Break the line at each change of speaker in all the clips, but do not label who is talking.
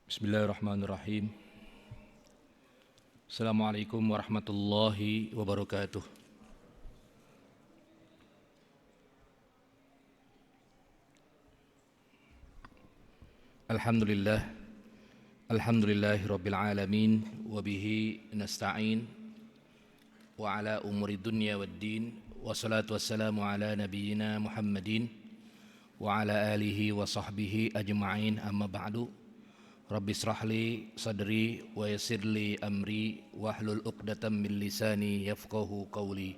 Bismillahirrahmanirrahim. Assalamualaikum warahmatullahi wabarakatuh. Alhamdulillah. Alhamdulillahi rabbil alamin. Wabihi nasta'in. Wa ala umuri dunya waddin. Wassalatu wassalamu ala nabiyyina Muhammadin. Wa ala alihi wa sahbihi ajma'in, amma ba'du. Rabbi israhli sadri wa yassirli amri wahlul uqdatam min lisani yafqahu qawli.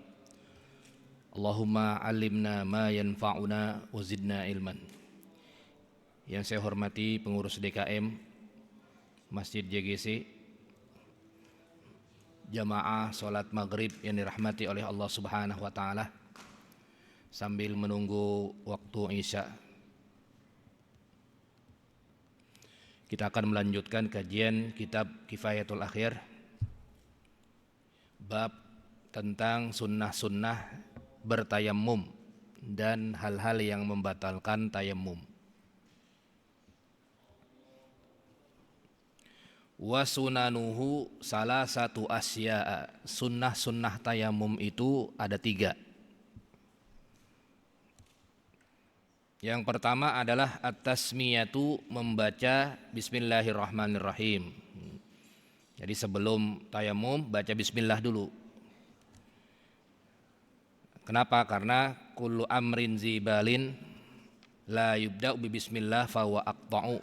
Allahumma alimna ma yanfa'una wa zidna ilman. Yang saya hormati pengurus DKM Masjid JGC, jamaah salat maghrib yang dirahmati oleh Allah Subhanahu wa taala, sambil menunggu waktu Isya, kita akan melanjutkan kajian kitab Kifayatul Akhir, bab tentang sunnah-sunnah bertayammum dan hal-hal yang membatalkan tayammum. Wa sunanuhu salah satu asya'a, sunnah-sunnah tayammum itu ada 3. Yang pertama adalah at-tasmiyatu, membaca bismillahirrahmanirrahim. Jadi sebelum tayammum baca bismillah dulu. Kenapa? Karena kullu amrin zibalin la yubda'u bi bismillah fa huwa aqta'u.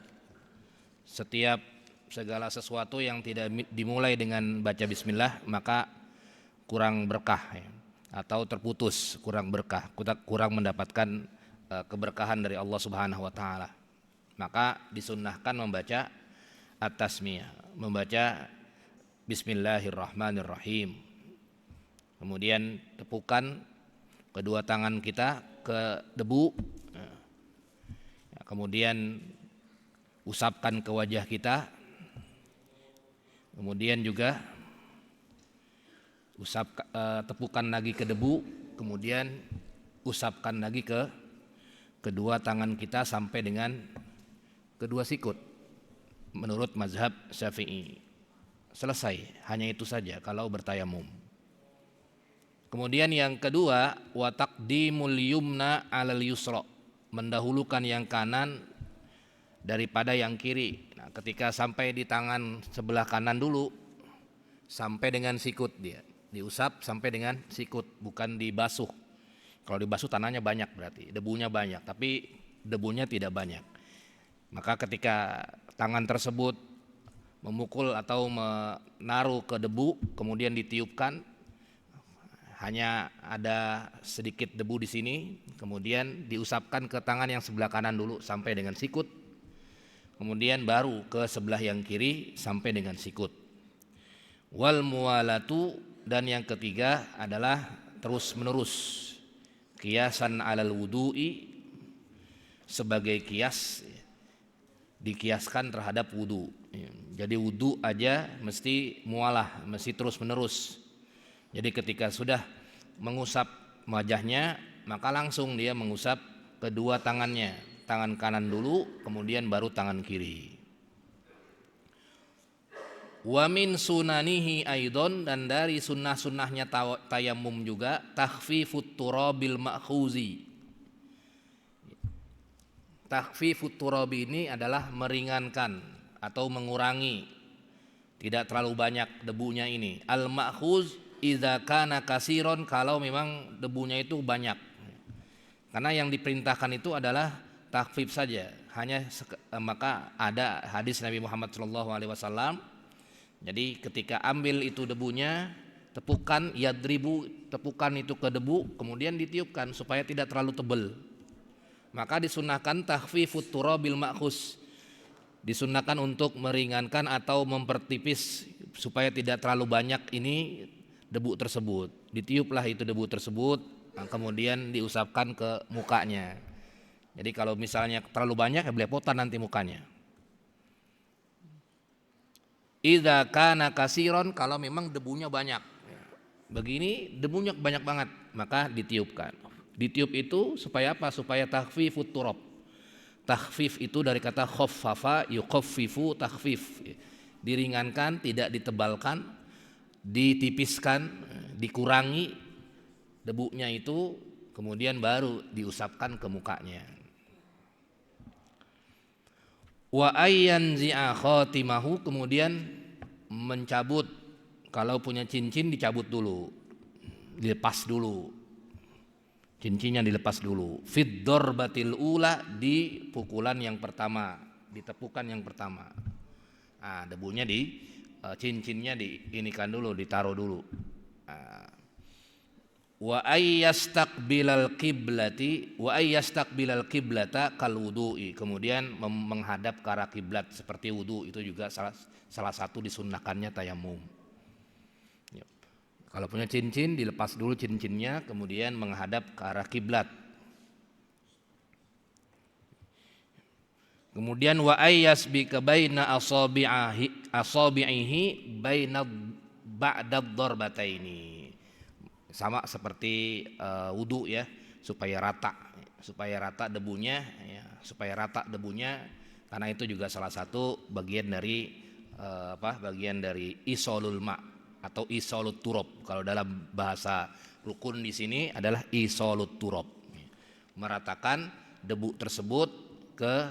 Setiap segala sesuatu yang tidak dimulai dengan baca bismillah maka kurang berkah, ya, atau terputus, kurang berkah, kurang mendapatkan keberkahan dari Allah Subhanahu wa taala. Maka disunnahkan membaca at-tasmiyah, membaca bismillahirrahmanirrahim. Kemudian tepukan kedua tangan kita ke debu, kemudian usapkan ke wajah kita, kemudian juga tepukan lagi ke debu, kemudian usapkan lagi ke kedua tangan kita sampai dengan kedua sikut menurut mazhab Syafi'i. Selesai, hanya itu saja kalau bertayamum. Kemudian yang kedua, wa taqdimul yumna 'alal yusra, mendahulukan yang kanan daripada yang kiri. Nah, ketika sampai di tangan sebelah kanan dulu sampai dengan sikut, dia diusap sampai dengan sikut, bukan dibasuh. Kalau dibasuh tanahnya banyak, berarti debunya banyak, tapi debunya tidak banyak. Maka ketika tangan tersebut memukul atau menaruh ke debu, kemudian ditiupkan, hanya ada sedikit debu di sini, kemudian diusapkan ke tangan yang sebelah kanan dulu sampai dengan sikut, kemudian baru ke sebelah yang kiri sampai dengan sikut. Wal muwalatu, dan yang ketiga adalah terus menerus, kiasan alal wudu'i, sebagai kias, dikiaskan terhadap wudu. Jadi wudu aja mesti mualah, mesti terus menerus. Jadi ketika sudah mengusap wajahnya, maka langsung dia mengusap kedua tangannya, tangan kanan dulu, kemudian baru tangan kiri. Wa min sunanihi aidon, dan dari sunnah-sunnahnya tayamum juga takhfifut turabil ma'khuzi. Takhfifut turabi ini adalah meringankan atau mengurangi, tidak terlalu banyak debunya ini. Al ma'khuz idza kana kasiron, kalau memang debunya itu banyak. Karena yang diperintahkan itu adalah takhfif saja, maka ada hadis Nabi Muhammad SAW. Jadi ketika ambil itu debunya, tepukan yadribu, tepukan itu ke debu, kemudian ditiupkan supaya tidak terlalu tebal. Maka disunahkan takhfifut turabil ma'khus, disunahkan untuk meringankan atau mempertipis supaya tidak terlalu banyak ini debu tersebut. Ditiuplah itu debu tersebut, kemudian diusapkan ke mukanya. Jadi kalau misalnya terlalu banyak, ya belepotan nanti mukanya. Idza kana kasiron, kalau memang debunya banyak, begini debunya banyak banget, maka ditiupkan. Ditiup itu supaya apa? Supaya takhfifut turab, Takhfif itu dari kata khaffafa yukhaffifu takhfif. Diringankan, tidak ditebalkan, ditipiskan, dikurangi debunya itu, kemudian baru diusapkan ke mukanya. Wa ayyanzi'a khatimahu, kemudian mencabut, kalau punya cincin dicabut dulu, dilepas dulu, cincinnya dilepas dulu. Fid darbatil ula, di pukulan yang pertama, ditepukan yang pertama. Nah, debunya di cincinnya diinikan dulu, ditaruh dulu. Wa ayyastaqbilal qiblati wa ayyastaqbilal qiblata kal wudu'i, kemudian menghadap ke arah kiblat seperti wudu, itu juga salah satu disunnahkannya tayamum. Kalau punya cincin dilepas dulu cincinnya, kemudian menghadap ke arah kiblat. Kemudian wa ayyasbika baina asabi'ihi baina ba'da darbataini. Sama seperti wudu ya, supaya rata debunya ya, karena itu juga salah satu bagian dari bagian dari isolul ma atau isolut turab. Kalau dalam bahasa rukun di sini adalah isolut turab, meratakan debu tersebut ke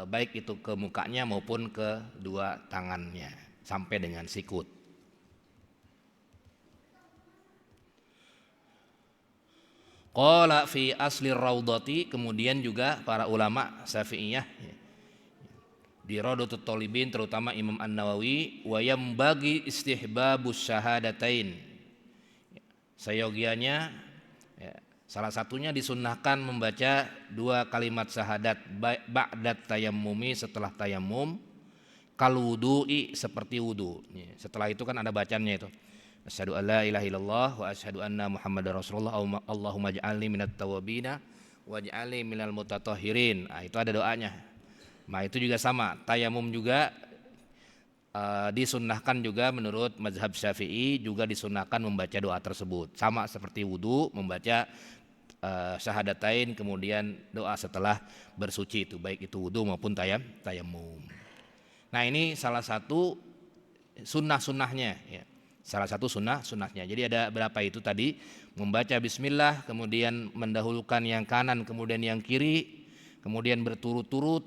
baik itu ke mukanya maupun ke dua tangannya sampai dengan sikut. Qala fi asli raudhati, kemudian juga para ulama Syafi'iyah di Raudhatut Thalibin, terutama Imam An-Nawawi, wa yambagi istihbabus syahadatain, sayogianya salah satunya disunnahkan membaca dua kalimat syahadat ba'dat tayammumi, setelah tayamum, kal wudu'i, seperti wudu. Setelah itu kan ada bacanya itu, asyhadu alla ilaha illallah wa asyhadu anna muhammadar rasulullah, Allahumma ij'alni minat tawwabina waj'alni minal mutatahhirin. Nah, itu ada doanya. Nah, itu juga sama, tayamum juga disunnahkan juga menurut mazhab Syafi'i, juga disunnahkan membaca doa tersebut, sama seperti wudu, membaca syahadatain, kemudian doa setelah bersuci itu, baik itu wudu maupun tayamum. Nah, ini salah satu sunnah-sunnahnya ya. Salah satu sunnahnya. Jadi ada berapa itu tadi? Membaca bismillah, kemudian mendahulukan yang kanan, kemudian yang kiri, kemudian berturut-turut,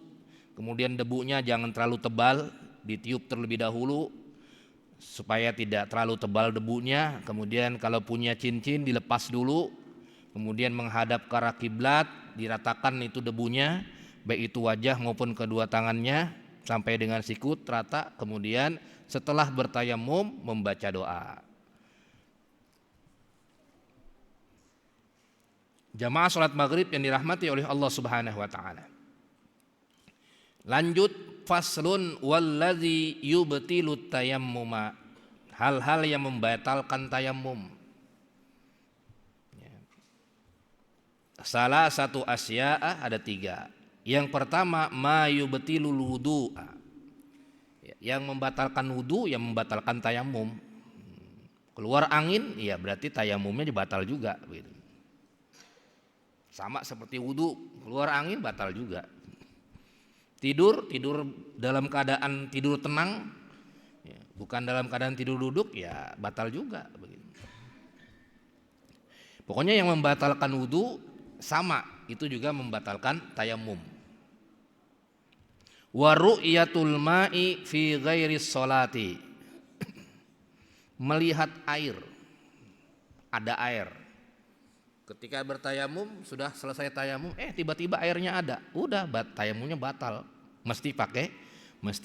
kemudian debunya jangan terlalu tebal, ditiup terlebih dahulu supaya tidak terlalu tebal debunya. Kemudian kalau punya cincin dilepas dulu, kemudian menghadap ke arah kiblat, diratakan itu debunya, baik itu wajah maupun kedua tangannya sampai dengan sikut rata. Kemudian setelah bertayamum membaca doa. Jamaah salat maghrib yang dirahmati oleh Allah Subhanahu wa taala. Lanjut, faslun wallazi yubtilut tayammuma, hal-hal yang membatalkan tayamum. Salah satu asya'a, ada tiga. Yang pertama, ma yubtilul wudu'a, yang membatalkan wudu, yang membatalkan tayamum. Keluar angin, ya berarti tayamumnya batal juga. Sama seperti wudu, keluar angin batal juga. Tidur dalam keadaan tidur tenang, bukan dalam keadaan tidur duduk, ya batal juga. Pokoknya yang membatalkan wudu sama, itu juga membatalkan tayamum. Wa ru'yatul ma'i fi ghairi sholati, melihat air, ada air. Ketika bertayamum, sudah selesai tayamum, tiba-tiba airnya ada, udah tayamumnya batal, mesti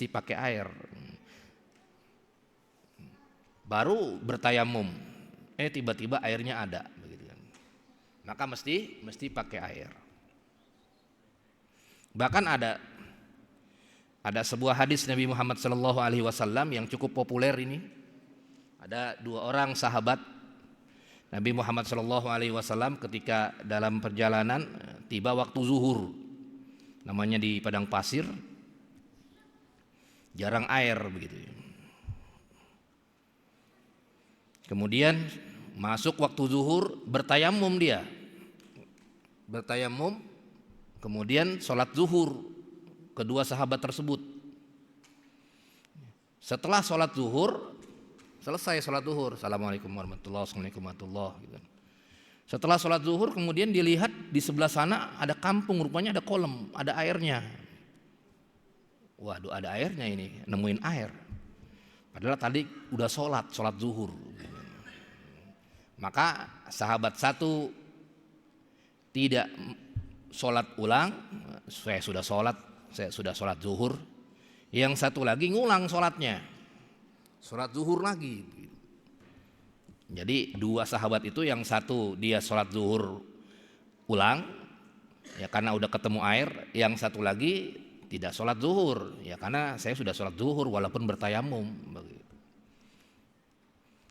pakai air. Baru bertayamum, tiba-tiba airnya ada, maka mesti pakai air. Bahkan ada sebuah hadis Nabi Muhammad SAW yang cukup populer ini. Ada dua orang sahabat Nabi Muhammad SAW ketika dalam perjalanan, tiba waktu zuhur, namanya di padang pasir, jarang air begitu. Kemudian masuk waktu zuhur, bertayamum dia, kemudian sholat zuhur. kedua sahabat tersebut. Setelah sholat zuhur, selesai sholat zuhur, assalamualaikum warahmatullahi wabarakatuh. Gitu. Setelah sholat zuhur kemudian dilihat di sebelah sana ada kampung, rupanya ada kolam, ada airnya. Waduh, ada airnya ini, nemuin air. Padahal tadi udah sholat zuhur. Maka sahabat satu tidak sholat ulang, saya sudah sholat zuhur. Yang satu lagi ngulang sholatnya, sholat zuhur lagi. Jadi dua sahabat itu, yang satu dia sholat zuhur ulang, ya karena udah ketemu air. Yang satu lagi tidak sholat zuhur, ya karena saya sudah sholat zuhur walaupun bertayamum.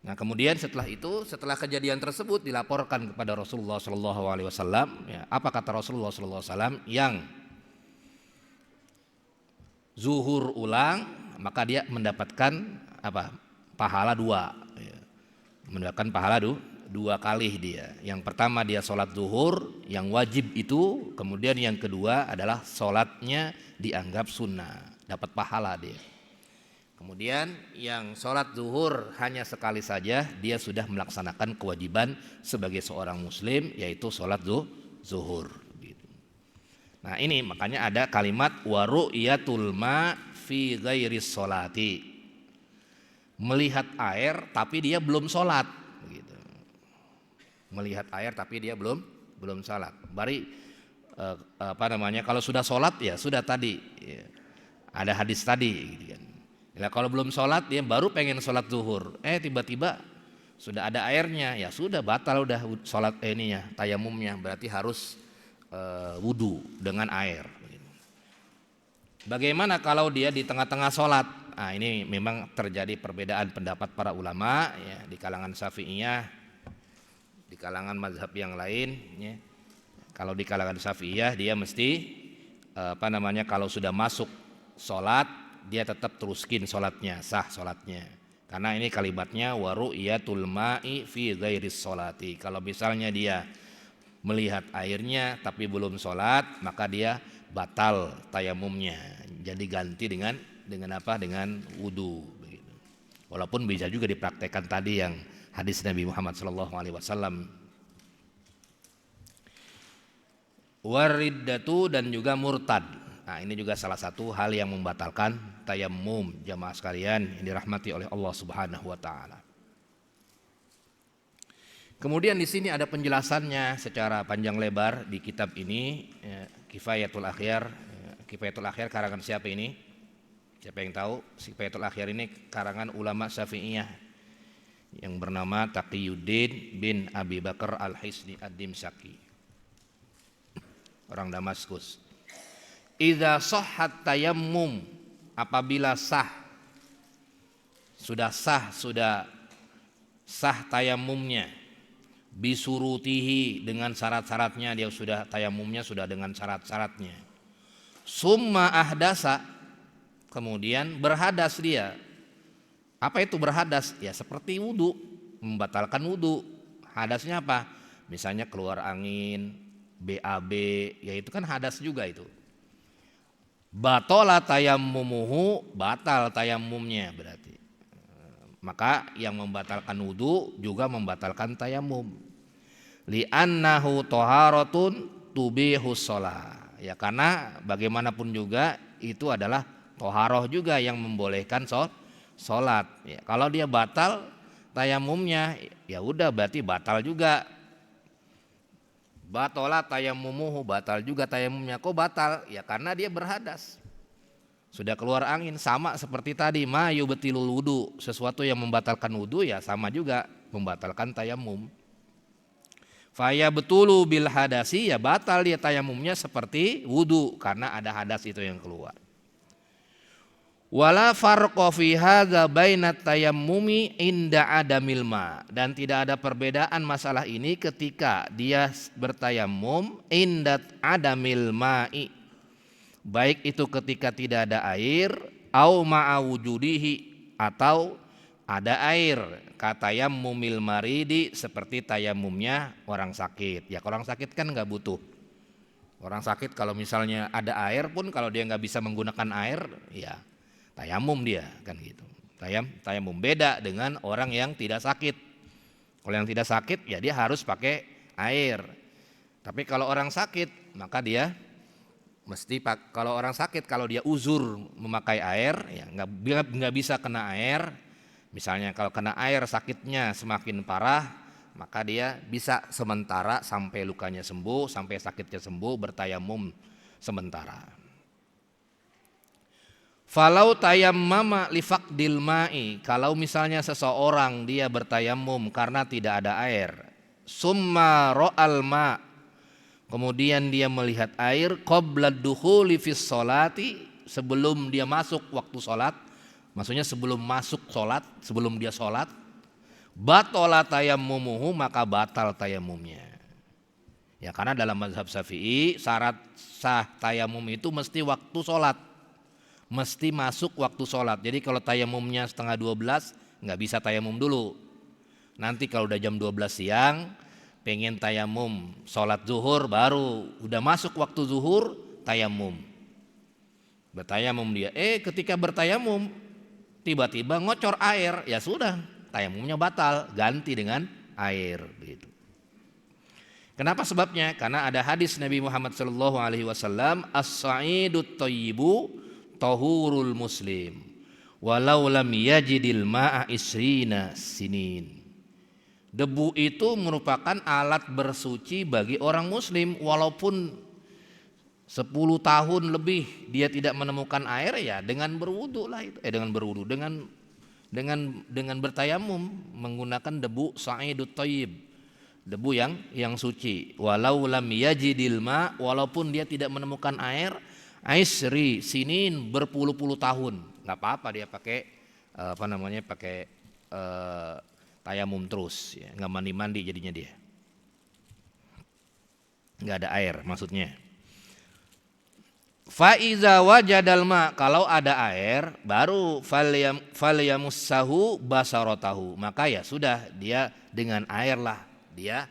Nah kemudian setelah kejadian tersebut dilaporkan kepada Rasulullah SAW. Ya, apa kata Rasulullah SAW? Yang zuhur ulang maka dia mendapatkan apa? Pahala dua. Ya. Mendapatkan pahala dua kali dia. Yang pertama dia sholat zuhur yang wajib itu, kemudian yang kedua adalah sholatnya dianggap sunnah, dapat pahala dia. Kemudian yang sholat zuhur hanya sekali saja, dia sudah melaksanakan kewajiban sebagai seorang muslim, yaitu sholat zuhur. Nah ini makanya ada kalimat wa ru'yatul ma fi ghairis sholati, melihat air tapi dia belum sholat. Melihat air tapi dia belum sholat. Kalau sudah sholat ya sudah tadi, ya. Ada hadis tadi. Gitu kan. Ya, kalau belum sholat dia baru pengen sholat zuhur, tiba-tiba sudah ada airnya, ya sudah batal udah sholat tayamumnya, berarti harus wudu dengan air. Bagaimana kalau dia di tengah-tengah sholat? Nah ini memang terjadi perbedaan pendapat para ulama, ya, di kalangan Syafi'iyah, di kalangan mazhab yang lain. Ya. Kalau di kalangan Syafi'iyah dia mesti kalau sudah masuk sholat dia tetap teruskin sholatnya, sah sholatnya. Karena ini kalimatnya wa ru'yatul ma'i fi ghairis sholati. Kalau misalnya dia melihat airnya tapi belum sholat, maka dia batal tayamumnya. Jadi ganti dengan wudu. Begitu. Walaupun bisa juga dipraktekkan tadi yang hadis Nabi Muhammad SAW. Wariddatu dan juga murtad. Nah ini juga salah satu hal yang membatalkan tayammum, jamaah sekalian yang dirahmati oleh Allah Subhanahu wa taala. Kemudian di sini ada penjelasannya secara panjang lebar di kitab ini, Kifayatul Akhyar. Kifayatul Akhyar karangan siapa ini? Siapa yang tahu? Kifayatul Akhyar ini karangan ulama Syafi'iyah yang bernama Taqiyuddin bin Abi Bakar Al-Hisni Ad-Dimsyaqi, orang Damaskus. Idza shahhat tayammum, apabila sudah sah tayammumnya, bisurutihi dengan syarat-syaratnya, dia sudah tayammumnya sudah dengan syarat-syaratnya. Summa ahdasa, kemudian berhadas dia. Apa itu berhadas? Ya seperti wudu, membatalkan wudu. Hadasnya apa? Misalnya keluar angin, BAB, ya itu kan hadas juga itu. Batola tayammumuhu, batal tayammumnya berarti. Maka yang membatalkan wudu juga membatalkan tayammum. Li'annahu toharatun tubihus sholah. Ya karena bagaimanapun juga itu adalah toharoh juga yang membolehkan sholat. Ya, kalau dia batal tayammumnya, ya udah berarti batal juga. Batola tayammumuhu, batal juga tayammumnya. Kok batal? Ya karena dia berhadas. Sudah keluar angin, sama seperti tadi, ma yubtilul wudu, sesuatu yang membatalkan wudu ya sama juga membatalkan tayammum. Faya betulu bil hadasi, ya batal dia tayammumnya seperti wudu karena ada hadas itu yang keluar. Wala farqa fi hadza bainat tayammumi inda adamil ma, dan tidak ada perbedaan masalah ini ketika dia bertayammum indat adamil ma'i, baik itu ketika tidak ada air, au ma'a wujudihi, atau ada air, katayammumil maridi, seperti tayammumnya orang sakit. Ya kalau orang sakit kan enggak butuh Orang sakit kalau misalnya ada air pun kalau dia nggak bisa menggunakan air, ya tayamum dia kan gitu. Tayamum beda dengan orang yang tidak sakit. Kalau yang tidak sakit ya dia harus pakai air. Tapi kalau orang sakit maka dia kalau orang sakit kalau dia uzur memakai air ya nggak bisa kena air. Misalnya kalau kena air sakitnya semakin parah, maka dia bisa sementara sampai lukanya sembuh, sampai sakitnya sembuh bertayamum sementara. Falau tayammama li faqdil ma'i, kalau misalnya seseorang dia bertayamum karena tidak ada air, summa ra'al ma, kemudian dia melihat air qabla dukhuli fis sholati, sebelum dia masuk waktu sholat, maksudnya sebelum masuk sholat, sebelum dia sholat, batola tayammumuhu, maka batal tayamumnya. Ya karena dalam mazhab Syafi'i syarat sah tayamum itu mesti waktu sholat, mesti masuk waktu sholat. Jadi kalau tayamumnya setengah 12 nggak bisa tayamum dulu. Nanti kalau udah jam 12 siang pengen tayamum sholat zuhur, baru udah masuk waktu zuhur tayamum. Bertayamum dia, ketika bertayamum tiba-tiba ngocor air, ya sudah tayamumnya batal, ganti dengan air begitu. Kenapa sebabnya? Karena ada hadis Nabi Muhammad SAW, as-sa'idut thayyibu tahurul muslim walau lam yajidil ma'a isrina sinin. Debu itu merupakan alat bersuci bagi orang muslim, walaupun 10 tahun lebih dia tidak menemukan air, ya dengan berwudu lah itu, dengan bertayamum menggunakan debu sa'idut thayyib, debu yang suci. Walau lam yajidil ma, walaupun dia tidak menemukan air, aisri sinin, berpuluh-puluh tahun, nggak apa-apa dia pakai pakai tayamum terus, ya, nggak mandi-mandi jadinya dia, nggak ada air maksudnya. Faiza wajadal ma, kalau ada air baru falyamussahu basaratahu, maka ya sudah dia dengan air lah dia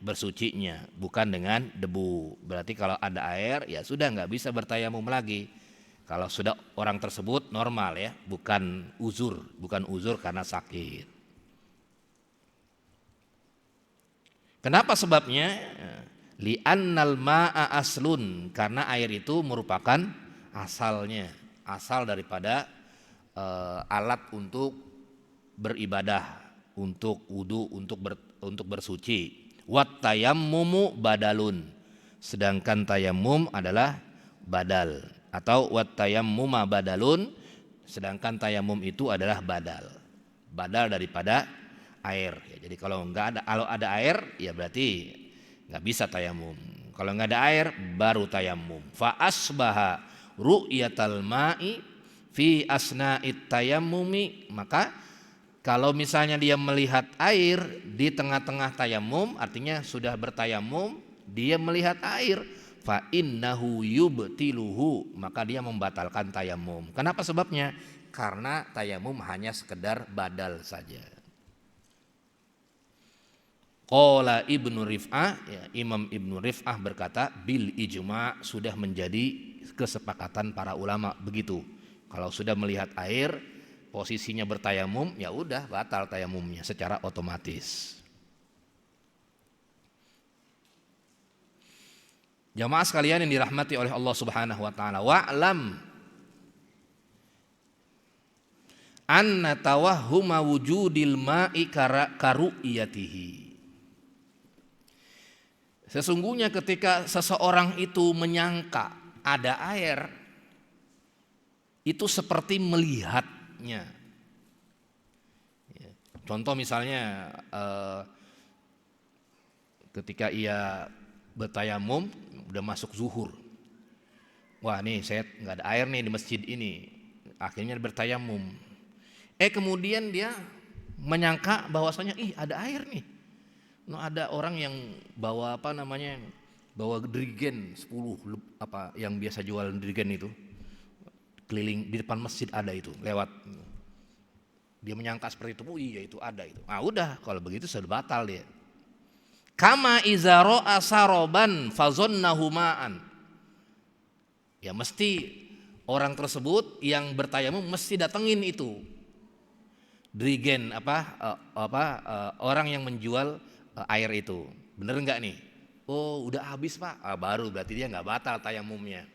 bersucinya, bukan dengan debu. Berarti kalau ada air ya sudah nggak bisa bertayamum lagi. Kalau sudah orang tersebut normal ya, bukan uzur karena sakit. Kenapa sebabnya? Li'annal ma'a aslun, karena air itu merupakan asal daripada alat untuk beribadah, untuk wudu, untuk bersuci. Wat tayammumu badalun, sedangkan tayamum adalah badal, atau wat tayammuma badalun, sedangkan tayamum itu adalah badal daripada air. Ya, jadi kalau ada air ya berarti nggak bisa tayamum. Kalau nggak ada air baru tayamum. Fa asbaha ru'yatal ma'i fi asna'it tayammumi, maka kalau misalnya dia melihat air di tengah-tengah tayamum, artinya sudah bertayamum, dia melihat air, fa innahu yubtiluhu, maka dia membatalkan tayamum. Kenapa sebabnya? Karena tayamum hanya sekedar badal saja. Qala Ibnu Rif'ah, ya, Imam Ibnu Rif'ah berkata, bil ijma', sudah menjadi kesepakatan para ulama begitu. Kalau sudah melihat air posisinya bertayamum, ya udah batal tayamumnya secara otomatis. Jamaah sekalian yang dirahmati oleh Allah Subhanahu wa taala, wa'lam anna tawahhuma wujudil ma'i karu'yatihi. Sesungguhnya ketika seseorang itu menyangka ada air, itu seperti melihatnya. Contoh misalnya ketika ia bertayamum udah masuk zuhur, wah nih saya nggak ada air nih di masjid ini, akhirnya bertayamum. Kemudian dia menyangka bahwasanya ada air nih. Ada orang yang bawa bawa dirigen 10 yang biasa jual dirigen itu, keliling di depan masjid ada itu, lewat. Dia menyangka seperti itu, iya itu ada itu. Udah kalau begitu sudah batal dia. Kama iza ra'a saroban fazonnahu ma'an. Ya mesti orang tersebut yang bertayamum mesti datengin itu dirigen orang yang menjual air itu. Bener nggak nih? Oh udah habis pak, baru berarti dia nggak batal tayamumnya.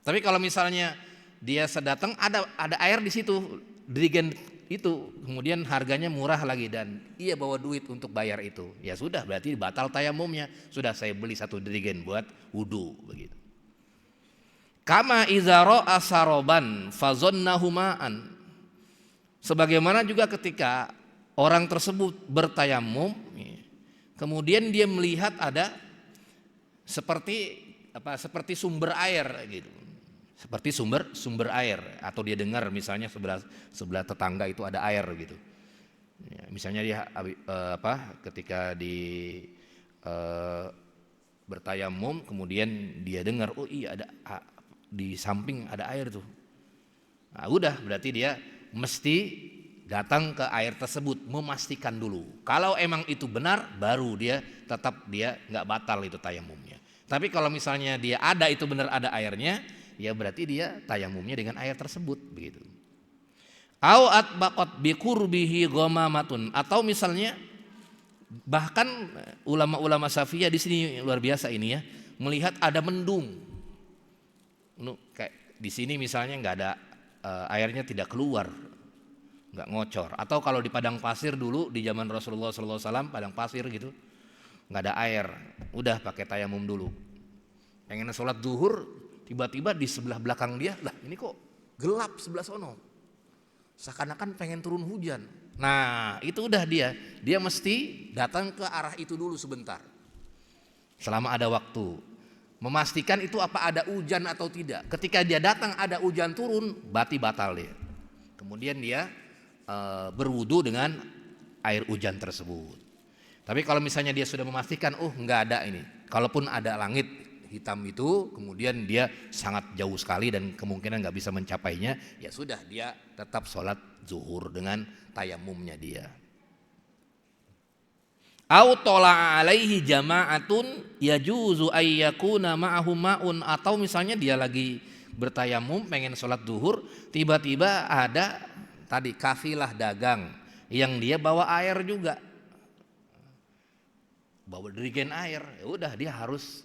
Tapi kalau misalnya dia sedatang ada air di situ, dirigen itu, kemudian harganya murah lagi dan ia bawa duit untuk bayar itu, ya sudah berarti batal tayamumnya. Sudah saya beli satu dirigen buat wudu begitu. Kama iza ra'a saroban fazonnahu ma'an. Sebagaimana juga ketika orang tersebut bertayamum, kemudian dia melihat ada seperti sumber air gitu. Seperti sumber air, atau dia dengar misalnya sebelah tetangga itu ada air gitu. Ya, misalnya dia ketika bertayamum kemudian dia dengar oh iya ada di samping ada air tuh. Nah, udah berarti dia mesti datang ke air tersebut, memastikan dulu. Kalau emang itu benar baru dia nggak batal itu tayamumnya. Tapi kalau misalnya dia ada itu benar ada airnya, ya berarti dia tayamumnya dengan air tersebut begitu. Au atbaqat biqurbihi ghamamatun, atau misalnya bahkan ulama-ulama Syafi'iyah di sini luar biasa ini ya, melihat ada mendung. Kayak di sini misalnya nggak ada airnya tidak keluar, nggak ngocor. Atau kalau di padang pasir dulu di zaman Rasulullah SAW padang pasir gitu, nggak ada air, udah pakai tayamum dulu. Pengen sholat zuhur, tiba-tiba di sebelah belakang dia, lah ini kok gelap sebelah sono, seakan-akan pengen turun hujan. Nah itu udah dia mesti datang ke arah itu dulu sebentar, selama ada waktu, memastikan itu apa ada hujan atau tidak. Ketika dia datang ada hujan turun, berarti batal dia. Kemudian dia berwudu dengan air hujan tersebut. Tapi kalau misalnya dia sudah memastikan nggak ada ini, kalaupun ada langit hitam itu, kemudian dia sangat jauh sekali dan kemungkinan nggak bisa mencapainya, ya sudah dia tetap sholat zuhur dengan tayamumnya dia. Au tola alaihi jama'atun yajuzu ayyakuna ma'ahum ma'un, atau misalnya dia lagi bertayamum pengen sholat zuhur, tiba-tiba ada tadi kafilah dagang yang dia bawa air juga, bawa dirigen air, ya udah dia harus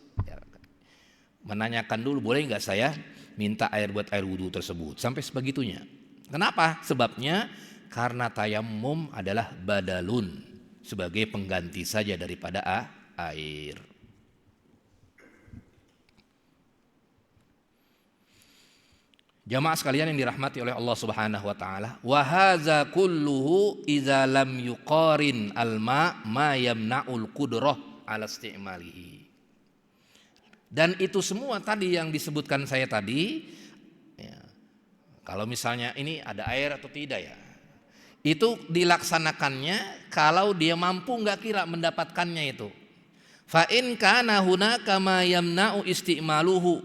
menanyakan dulu, boleh nggak saya minta air buat air wudhu tersebut, sampai sebegitunya. Kenapa? Sebabnya karena tayamum adalah badalun, sebagai pengganti saja daripada air. Jamaah sekalian yang dirahmati oleh Allah Subhanahu wa taala, wa hadza kulluhu idza lam yuqarin alma ma yamna'ul qudrah ala istimalihi. Dan itu semua tadi yang disebutkan saya tadi ya, kalau misalnya ini ada air atau tidak ya, itu dilaksanakannya kalau dia mampu nggak kira mendapatkannya itu. Fa in kana hunaka ma yamna'u istimaluhu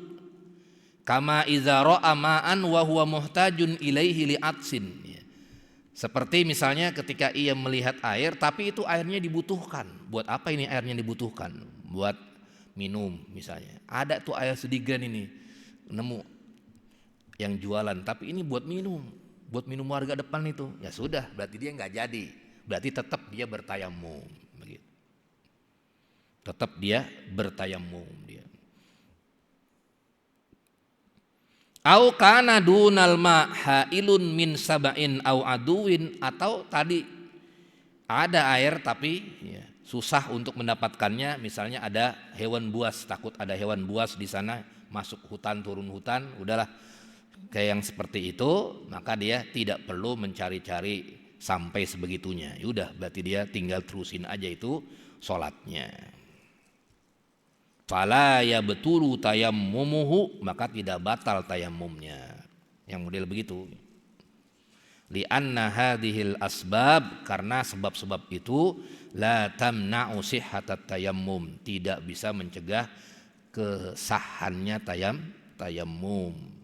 kama idza ra'a ma'an wa huwa muhtajun ilaihi li'atsin. Seperti misalnya ketika ia melihat air tapi itu airnya dibutuhkan. Buat apa ini airnya dibutuhkan? Buat minum misalnya. Ada tuh air sedigan ini nemu yang jualan, tapi ini buat minum warga depan itu. Ya sudah, berarti dia nggak jadi. Berarti tetap dia bertayamum begitu. Tetap dia bertayamum dia. Au kana dunal ma hailun min sab'in au aduwin, atau tadi ada air tapi ya, susah untuk mendapatkannya, misalnya ada hewan buas, takut ada hewan buas di sana masuk hutan turun hutan, udahlah kayak yang seperti itu, maka dia tidak perlu mencari-cari sampai sebegitunya. Ya udah berarti dia tinggal terusin aja itu sholatnya. Fala ya betulu tayammumuhu, maka tidak batal tayamumnya. Yang model begitu. Li'anna hadhil asbab, karena sebab-sebab itu la tamna'u sihhatat tayammum, tidak bisa mencegah kesahannya tayammum.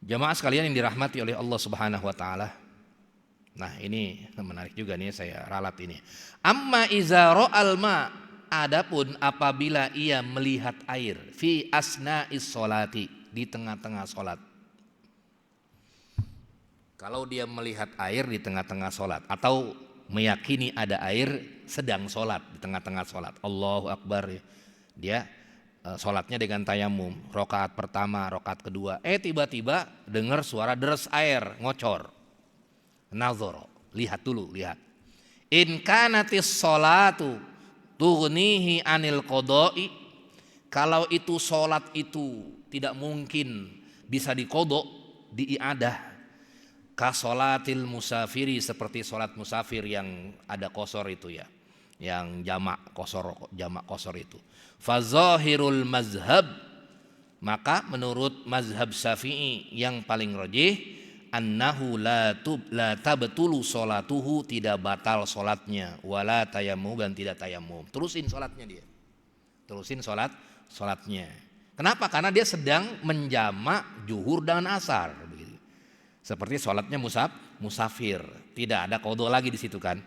Jamaah sekalian yang dirahmati oleh Allah Subhanahu wa taala. Nah, ini menarik juga nih, saya ralat ini. Amma iza ra'al ma, adapun apabila ia melihat air fi asna'is sholati, di tengah-tengah salat. Kalau dia melihat air di tengah-tengah salat atau meyakini ada air sedang salat di tengah-tengah salat. Allahu Akbar. Dia sholatnya dengan tayamum, rokaat pertama, rokaat kedua, tiba-tiba dengar suara deres air ngocor. Nazoro, lihat dulu, lihat. In kanatis sholatu tughnihi anil qodoi, kalau itu sholat itu tidak mungkin bisa dikodok, diiadah, ka sholatil musafiri, seperti sholat musafir yang ada qosor itu ya, yang jamak qosor itu. Fazahirul mazhab, maka menurut mazhab Syafi'i yang paling rajih, annahu la tabtulu sholatuhu, tidak batal sholatnya, wala tayammum, dan tidak tayammum. Terusin sholatnya dia, terusin sholatnya. Kenapa? Karena dia sedang menjamak zuhur dan asar, begitu. Seperti sholatnya musafir, tidak ada qadha lagi di situ kan.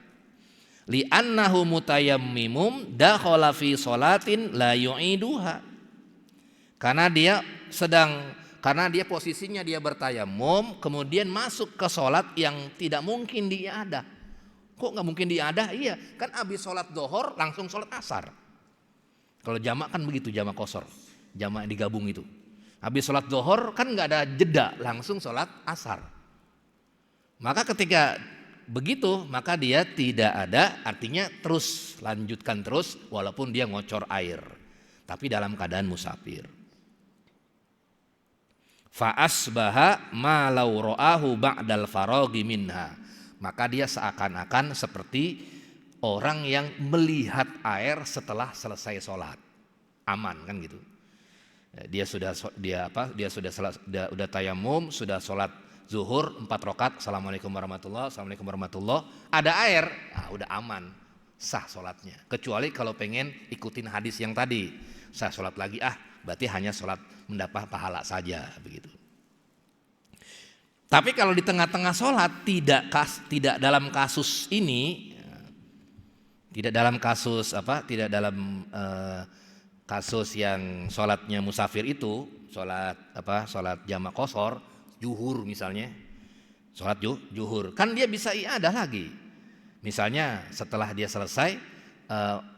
Li'annahu mutayammimum dakhala fi sholatin la yu'iduha, karena dia posisinya dia bertayamum kemudian masuk ke sholat yang tidak mungkin diiadah. Kok nggak mungkin diiadah? Iya, kan habis sholat dohor langsung sholat asar. Kalau jamak kan begitu, jamak qosor, jamak digabung itu. Habis sholat dohor kan nggak ada jeda, langsung sholat asar. Maka ketika begitu, maka dia tidak ada, artinya terus lanjutkan terus walaupun dia ngocor air, tapi dalam keadaan musafir. Fa asbaha ma law ra'ahu ba'dal faraghi minha, maka dia seakan-akan seperti orang yang melihat air setelah selesai sholat. Aman kan gitu. Dia sudah tayamum, sudah sholat zuhur 4 rakaat, assalamualaikum warahmatullah, ada air, udah aman, sah sholatnya. Kecuali kalau pengen ikutin hadis yang tadi, saya sholat lagi, berarti hanya sholat mendapat pahala saja, begitu. Tapi kalau di tengah-tengah sholat, tidak dalam kasus ini, tidak dalam kasus yang sholatnya musafir itu, sholat jamak qosor, zuhur misalnya, sholat zuhur, kan dia bisa iadah lagi. Misalnya setelah dia selesai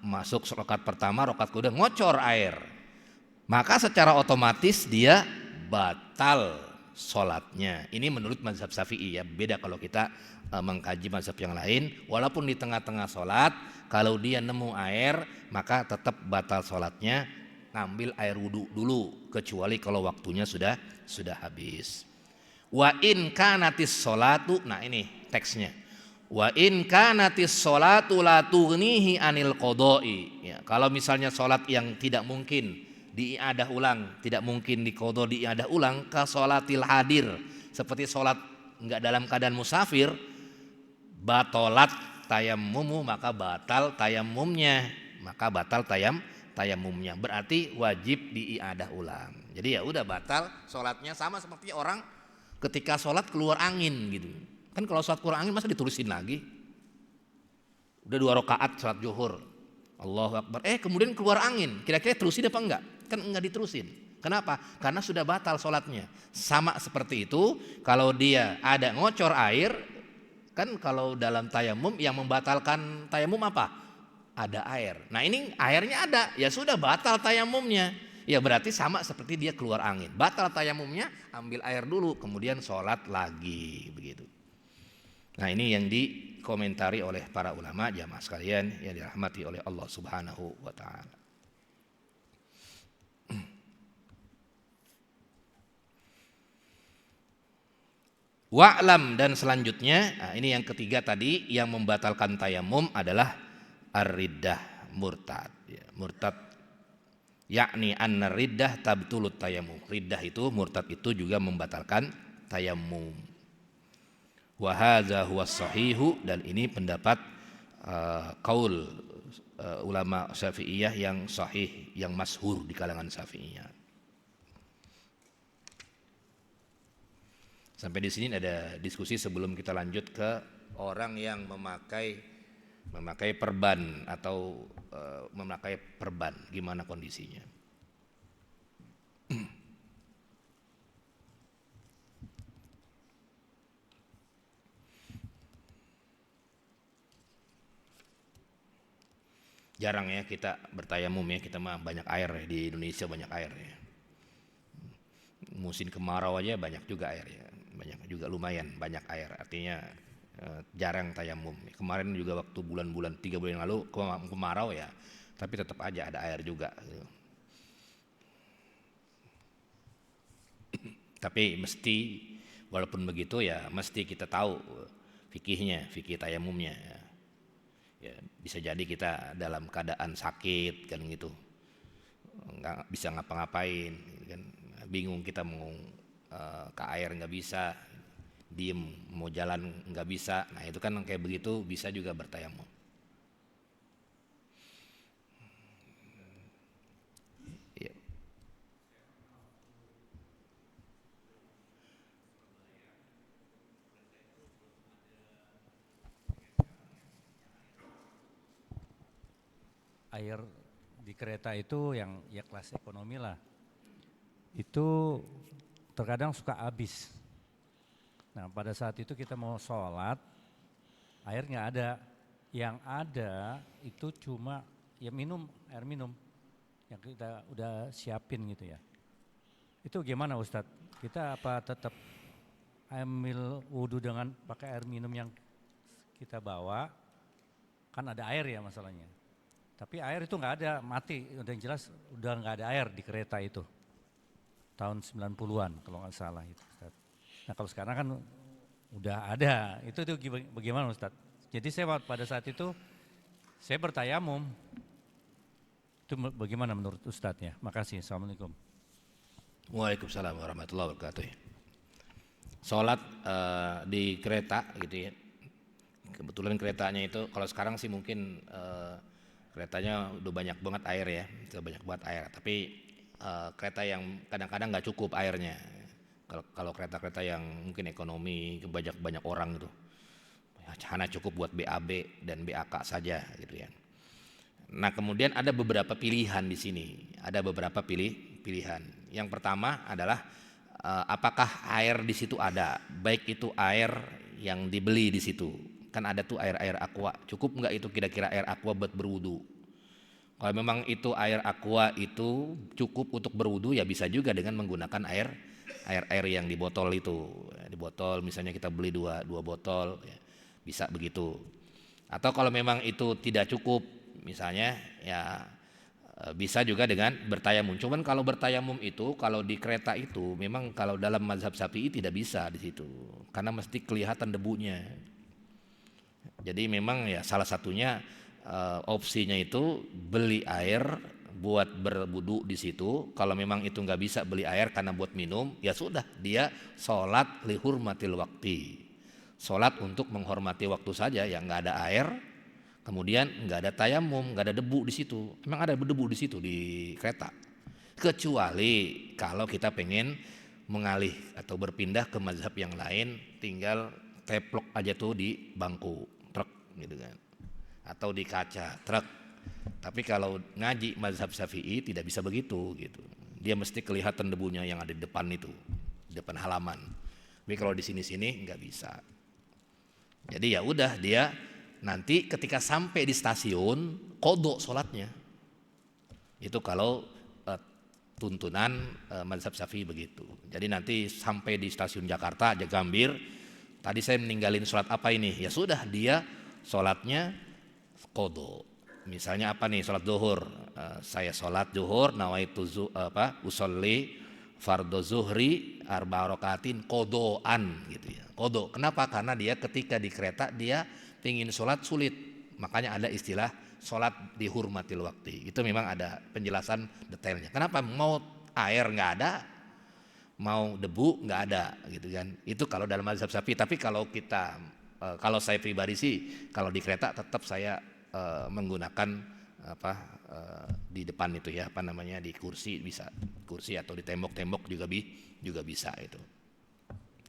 masuk rakaat pertama, rakaat kedua ngocor air, maka secara otomatis dia batal sholatnya. Ini menurut mazhab Syafi'i ya, beda kalau kita mengkaji mazhab yang lain. Walaupun di tengah-tengah sholat, kalau dia nemu air maka tetap batal sholatnya, ngambil air wudhu dulu, kecuali kalau waktunya sudah habis. Wa in kanatis sholatu, nah ini teksnya, wa in kanatis sholatu la tughnihi anil qodoi, ya, kalau misalnya sholat yang tidak mungkin diiadah ulang, tidak mungkin diqadha diiadah ulang, ka sholatil hadir, seperti sholat enggak dalam keadaan musafir, batolat tayammumu, maka batal tayamumnya, berarti wajib diiadah ulang. Jadi ya udah batal sholatnya, sama seperti orang ketika sholat keluar angin gitu. Kan kalau sholat keluar angin masa ditulisin lagi? Udah 2 rakaat sholat zuhur, Allahu Akbar, kemudian keluar angin, kira-kira terusin apa enggak? Kan enggak diterusin. Kenapa? Karena sudah batal sholatnya. Sama seperti itu kalau dia ada ngocor air, kan kalau dalam tayamum yang membatalkan tayamum apa? Ada air. Nah ini airnya ada, ya sudah batal tayamumnya. Ya berarti sama seperti dia keluar angin, batal tayamumnya, ambil air dulu kemudian sholat lagi, begitu. Nah ini yang dikomentari oleh para ulama, jamaah sekalian yang dirahmati oleh Allah Subhanahu wa ta'ala. Wa'lam, dan selanjutnya, ini yang ketiga tadi, yang membatalkan tayamum adalah ar-riddah, murtad, ya, murtad. Yakni anna riddah tabtulut tayamum. Riddah itu, murtad itu juga membatalkan tayamum. Wa hadza huwa sahihu, dan ini pendapat qaul ulama Syafi'iyah yang sahih, yang masyhur di kalangan Syafi'iyah. Sampai di sini ada diskusi sebelum kita lanjut ke orang yang memakai perban atau memakai perban, gimana kondisinya. Jarang ya kita bertayamum ya, kita mah banyak air ya, di Indonesia banyak air ya. Musim kemarau aja banyak juga air ya, banyak juga, lumayan banyak air, artinya jarang tayamum. Kemarin juga waktu bulan-bulan 3 bulan yang lalu kemarau ya, tapi tetap aja ada air juga gitu. Tapi mesti walaupun begitu ya mesti kita tahu fikihnya, fikih tayamumnya ya. Ya, bisa jadi kita dalam keadaan sakit kan gitu, nggak bisa ngapa-ngapain kan, bingung kita mau ke air nggak bisa, diem mau jalan nggak bisa, nah itu kan kayak begitu bisa juga bertayamum. Ya.
Air di kereta itu yang ya kelas ekonomi lah, itu terkadang suka habis. Nah pada saat itu kita mau sholat, air nggak ada. Yang ada itu cuma ya minum, air minum yang kita udah siapin gitu ya. Itu gimana Ustadz? Kita apa tetap ambil wudhu dengan pakai air minum yang kita bawa? Kan ada air ya masalahnya. Tapi air itu nggak ada, mati. Udah yang jelas udah nggak ada air di kereta itu. Tahun 90-an kalau nggak salah itu Ustadz. Nah kalau sekarang kan udah ada. Itu bagaimana Ustadz? Jadi saya pada saat itu saya bertayamum. Itu bagaimana menurut Ustadz ya? Makasih. Assalamualaikum.
Waalaikumsalam warahmatullahi wabarakatuh. Sholat di kereta gitu ya, kebetulan keretanya itu kalau sekarang sih mungkin keretanya udah banyak banget air ya, udah banyak banget air, tapi kereta yang kadang-kadang nggak cukup airnya. Kalau kereta-kereta yang mungkin ekonomi banyak orang gitu, hanya cukup buat BAB dan BAK saja gitu ya. Nah kemudian ada beberapa pilihan di sini, ada beberapa pilihan. Yang pertama adalah apakah air di situ ada, baik itu air yang dibeli di situ, kan ada tuh air aqua, cukup nggak itu kira-kira air aqua buat berwudu. Kalau memang itu air aqua itu cukup untuk berwudu ya bisa juga dengan menggunakan air yang di botol itu, di botol misalnya kita beli dua botol ya, bisa begitu. Atau kalau memang itu tidak cukup misalnya ya bisa juga dengan bertayamum. Cuman kalau bertayamum itu kalau di kereta itu memang kalau dalam mazhab Syafi'i tidak bisa di situ karena mesti kelihatan debunya. Jadi memang ya salah satunya opsinya itu beli air buat berwudu di situ. Kalau memang itu nggak bisa beli air karena buat minum, ya sudah dia sholat lihurmatil wakti, sholat untuk menghormati waktu saja, yang nggak ada air, kemudian nggak ada tayamum, nggak ada debu di situ. Memang ada debu di situ di kereta, kecuali kalau kita pengen mengalih atau berpindah ke mazhab yang lain, tinggal teplok aja tuh di bangku truk gitu kan, atau di kaca truk. Tapi kalau ngaji mazhab Syafi'i tidak bisa begitu gitu. Dia mesti kelihatan debunya yang ada di depan itu, di depan halaman. Tapi kalau di sini-sini nggak bisa. Jadi ya udah dia nanti ketika sampai di stasiun qodho sholatnya. Itu kalau tuntunan mazhab Syafi'i begitu. Jadi nanti sampai di stasiun Jakarta aja Gambir, tadi saya meninggalin sholat apa ini? Ya sudah dia sholatnya qodho. Misalnya apa nih, sholat zuhur, saya sholat zuhur nawaitu usolli fardhu zuhri arba rakaatin qodhoan gitu ya. Qodho. Kenapa? Karena dia ketika di kereta dia ingin sholat sulit, makanya ada istilah sholat dihurmatil waktu. Itu memang ada penjelasan detailnya. Kenapa? Mau air nggak ada, mau debu nggak ada gitu kan. Itu kalau dalam mazhab Syafi'i. Tapi kalau kita kalau saya pribadi sih kalau di kereta tetap saya menggunakan di depan itu ya, apa namanya, di kursi bisa, kursi atau di tembok-tembok juga bisa itu.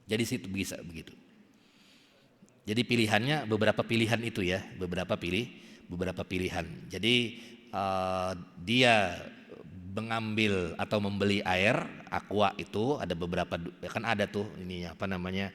Jadi situ bisa begitu. Jadi pilihannya beberapa pilihan itu ya, beberapa pilihan. Jadi dia mengambil atau membeli air aqua itu ada beberapa, kan ada tuh ininya apa namanya,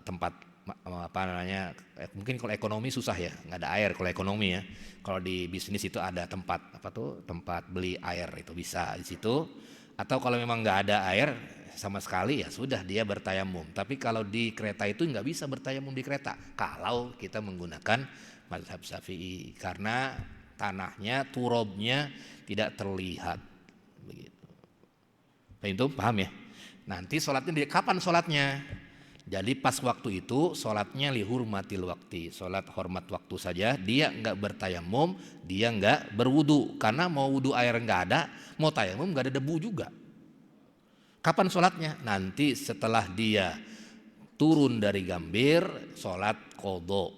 tempat apa namanya, mungkin kalau ekonomi susah ya, nggak ada air kalau ekonomi ya. Kalau di bisnis itu ada tempat apa tuh, tempat beli air itu bisa di situ. Atau kalau memang nggak ada air sama sekali ya sudah dia bertayamum. Tapi kalau di kereta itu nggak bisa bertayamum di kereta kalau kita menggunakan mazhab Syafi'i karena tanahnya, turobnya tidak terlihat begitu. Itu paham ya? Nanti sholatnya kapan sholatnya? Jadi pas waktu itu sholatnya lihurmatil waktu, sholat hormat waktu saja. Dia nggak bertayamum, dia nggak berwudu karena mau wudu air nggak ada, mau tayamum nggak ada debu juga. Kapan sholatnya? Nanti setelah dia turun dari Gambir, sholat qodho.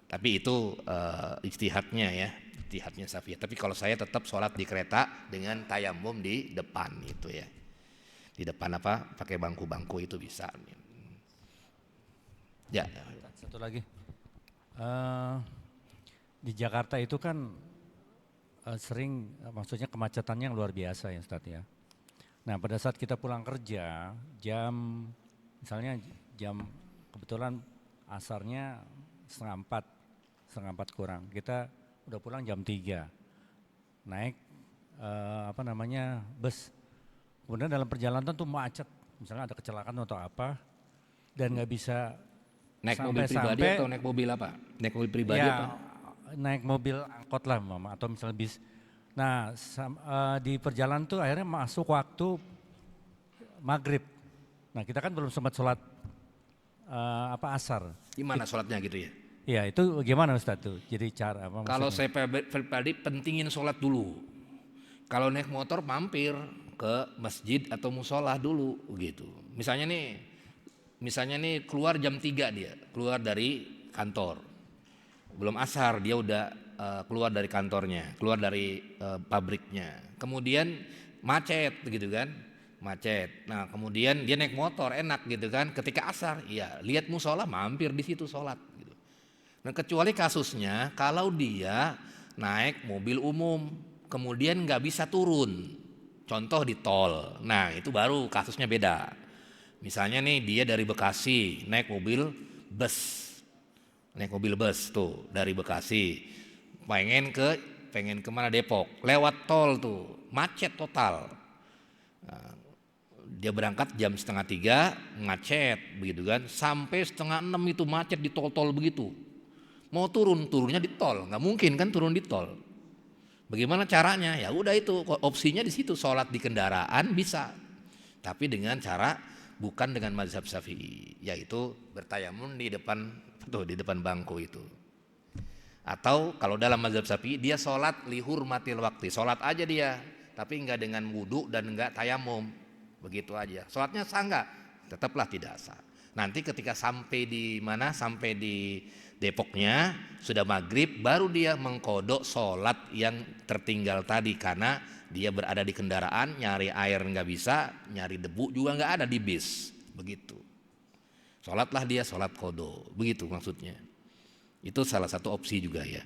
Tapi itu ijtihadnya ya, ijtihadnya Syafi'i. Tapi kalau saya tetap sholat di kereta dengan tayamum di depan itu ya. Di depan apa? Pakai bangku-bangku itu bisa. Ya.
Satu lagi, di Jakarta itu kan sering, maksudnya kemacetannya yang luar biasa ya Ustadz ya. Nah pada saat kita pulang kerja, misalnya jam kebetulan asarnya setengah empat kurang, kita udah pulang jam 3, naik bus. Kemudian dalam perjalanan tuh macet, misalnya ada kecelakaan atau apa, dan nggak bisa
Naik mobil pribadi atau naik mobil apa? Naik mobil pribadi
ya,
apa?
naik mobil angkot lah mama, atau misalnya bis. Nah di perjalanan tuh akhirnya masuk waktu maghrib. Nah kita kan belum sempat sholat asar.
Gimana sholatnya gitu ya?
Iya itu gimana Ustadz tuh? Jadi cara apa?
Kalau saya pribadi pentingin sholat dulu. Kalau naik motor mampir ke masjid atau musola dulu gitu. Misalnya nih keluar jam 3 dia, keluar dari kantor. Belum asar dia udah keluar dari kantornya, keluar dari pabriknya. Kemudian macet gitu kan. Macet. Nah, kemudian dia naik motor enak gitu kan. Ketika asar, ya lihat musola mampir di situ sholat gitu. Nah, kecuali kasusnya kalau dia naik mobil umum kemudian nggak bisa turun. Contoh di tol. Nah, itu baru kasusnya beda. Misalnya nih dia dari Bekasi naik mobil bus. Naik mobil bus tuh dari Bekasi. Pengen kemana Depok. Lewat tol tuh, macet total. Nah, dia berangkat jam 2:30 macet begitu kan. Sampai 5:30 itu macet di tol-tol begitu. Mau turunnya di tol, nggak mungkin kan turun di tol. Bagaimana caranya? Ya udah itu opsinya di situ, sholat di kendaraan bisa, tapi dengan cara bukan dengan mazhab Syafi'i, yaitu bertayamum di depan bangku itu. Atau kalau dalam mazhab Syafi'i dia sholat lihurmatil waktu, sholat aja dia, tapi enggak dengan wudu dan enggak tayamum, begitu aja. Sholatnya sah enggak? Tetaplah tidak sah. Nanti ketika sampai di mana? Sampai di Depoknya sudah maghrib, baru dia mengkodok sholat yang tertinggal tadi karena dia berada di kendaraan, nyari air nggak bisa, nyari debu juga nggak ada di bis, begitu. Sholatlah dia sholat kodok, begitu maksudnya. Itu salah satu opsi juga ya.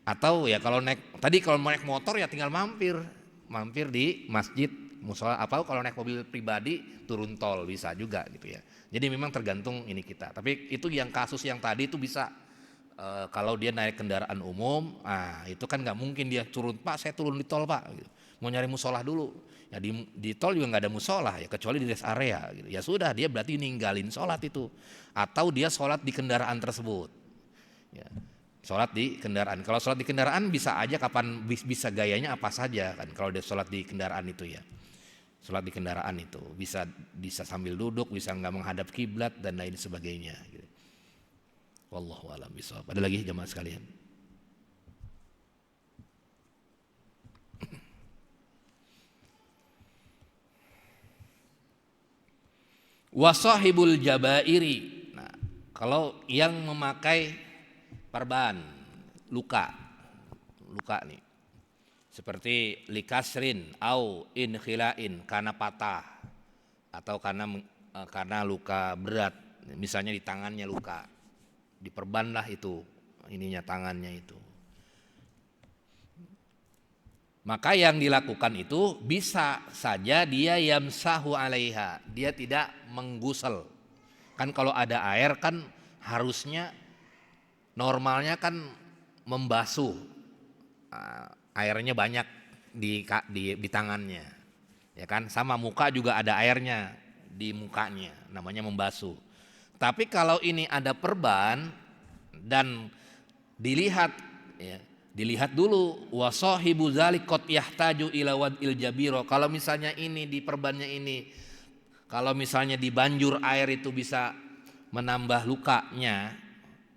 Atau ya kalau naik motor ya tinggal mampir di masjid, musola, apa kalau naik mobil pribadi turun tol bisa juga gitu ya. Jadi memang tergantung ini kita. Tapi itu yang kasus yang tadi itu bisa. Kalau dia naik kendaraan umum, itu kan nggak mungkin dia turun, Pak saya turun di tol Pak, gitu. Mau nyari musola dulu, ya di tol juga nggak ada musola ya kecuali di rest area, gitu. Ya sudah dia berarti ninggalin sholat itu, atau dia sholat di kendaraan tersebut, ya. Sholat di kendaraan, kalau sholat di kendaraan bisa aja kapan bisa gayanya apa saja kan, kalau dia sholat di kendaraan itu ya, sholat di kendaraan itu bisa sambil duduk, bisa nggak menghadap kiblat dan lain sebagainya. Gitu. Wallahu a'lam bishawab. Ada lagi jemaah sekalian? Wasahibul jabairi. Nah, kalau yang memakai perban luka nih. Seperti likasrin au inkhila'in, karena patah atau karena karena luka berat, misalnya di tangannya luka, diperbanlah itu ininya tangannya itu. Maka yang dilakukan itu bisa saja dia yamsahu alaiha, dia tidak menggusel. Kan kalau ada air kan harusnya normalnya kan membasuh, airnya banyak di tangannya, ya kan. Sama muka juga ada airnya di mukanya, namanya membasuh. Tapi kalau ini ada perban dan dilihat, ya, dilihat dulu wasahibu zalik qad yahtaju ila wad'il jabiro. Kalau misalnya ini di perbannya ini, kalau misalnya di banjur air itu bisa menambah lukanya,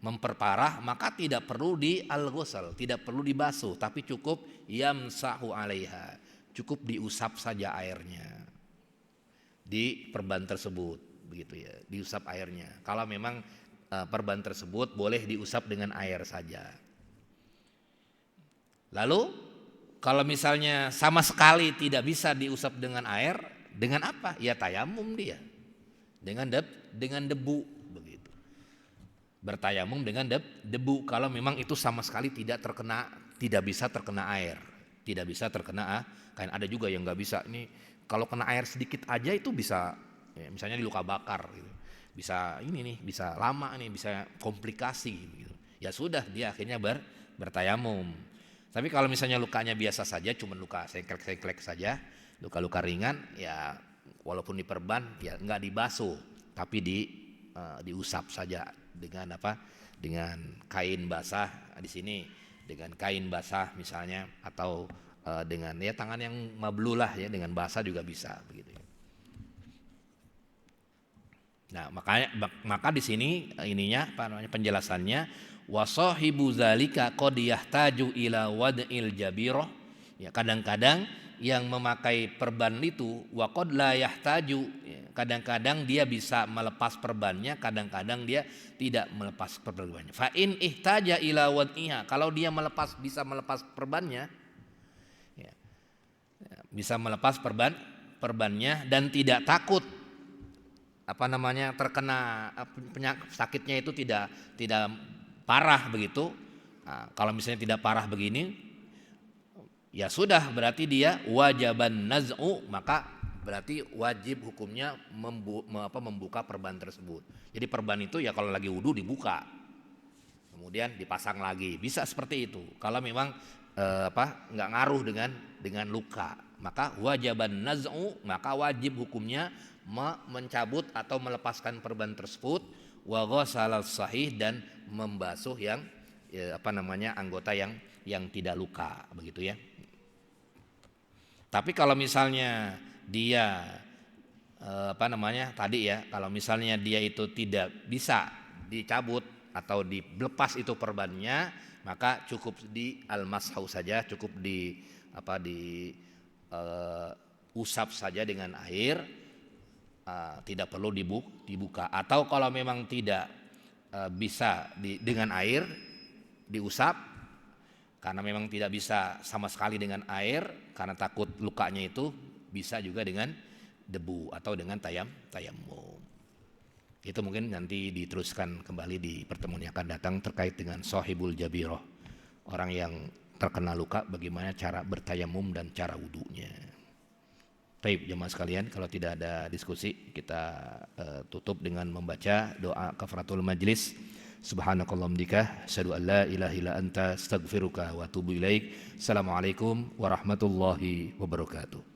memperparah, maka tidak perlu di al-ghusl, tidak perlu dibasuh, tapi cukup yamsahu alaiha, cukup diusap saja airnya di perban tersebut, begitu ya, diusap airnya. Kalau memang perban tersebut boleh diusap dengan air saja. Lalu kalau misalnya sama sekali tidak bisa diusap dengan air, dengan apa? Ya tayamum dia, dengan debu, begitu. Bertayamum dengan debu kalau memang itu sama sekali tidak bisa terkena air, tidak bisa terkena kan ada juga yang nggak bisa. Ini kalau kena air sedikit aja itu bisa, ya, misalnya di luka bakar gitu. Bisa ini nih, bisa lama nih, bisa komplikasi gitu. Ya sudah, dia akhirnya bertayamum. Tapi kalau misalnya lukanya biasa saja, cuma luka sengklek-sengklek saja, luka-luka ringan, ya walaupun diperban ya nggak dibasuh, tapi diusap saja dengan apa? Dengan kain basah di sini, dengan kain basah misalnya, atau dengan ya tangan yang mablulah ya, dengan basah juga bisa begitu. Nah, maka di sini ininya apa namanya penjelasannya, wasahibu zalika qad yahtaju ila wad'il jabirah. Ya, kadang-kadang yang memakai perban itu wa qad la yahtaju, ya, kadang-kadang dia bisa melepas perbannya, kadang-kadang dia tidak melepas perbannya. Fa in ihtaja ila wad'iha, kalau dia bisa melepas perbannya, ya, bisa melepas perbannya dan tidak takut apa namanya terkena penyakit, sakitnya itu tidak parah begitu. Nah, kalau misalnya tidak parah begini, ya sudah, berarti dia wajaban naz'u, maka berarti wajib hukumnya membuka perban tersebut. Jadi perban itu ya kalau lagi wudu dibuka, kemudian dipasang lagi, bisa seperti itu. Kalau memang nggak ngaruh dengan luka, maka wajaban naz'u, maka wajib hukumnya mencabut atau melepaskan perban tersebut, wa ghasalal sahih, dan membasuh yang anggota yang tidak luka begitu ya. Tapi kalau misalnya dia tadi ya, kalau misalnya dia itu tidak bisa dicabut atau dilepas itu perbannya, maka cukup di al-mashu saja, cukup usap saja dengan air. Tidak perlu dibuka. Atau kalau memang tidak bisa dengan air diusap, karena memang tidak bisa sama sekali dengan air karena takut lukanya itu, bisa juga dengan debu atau dengan tayammum. Itu mungkin nanti diteruskan kembali di pertemuan yang akan datang terkait dengan sahibul jabirah, orang yang terkena luka, bagaimana cara bertayamum dan cara wudunya. Baik jemaah sekalian, kalau tidak ada diskusi kita tutup dengan membaca doa kafaratul majlis. Subhanakallahumma bika asyhadu an la ilaha illa anta astaghfiruka wa atubu ilaik. Assalamualaikum warahmatullahi wabarakatuh.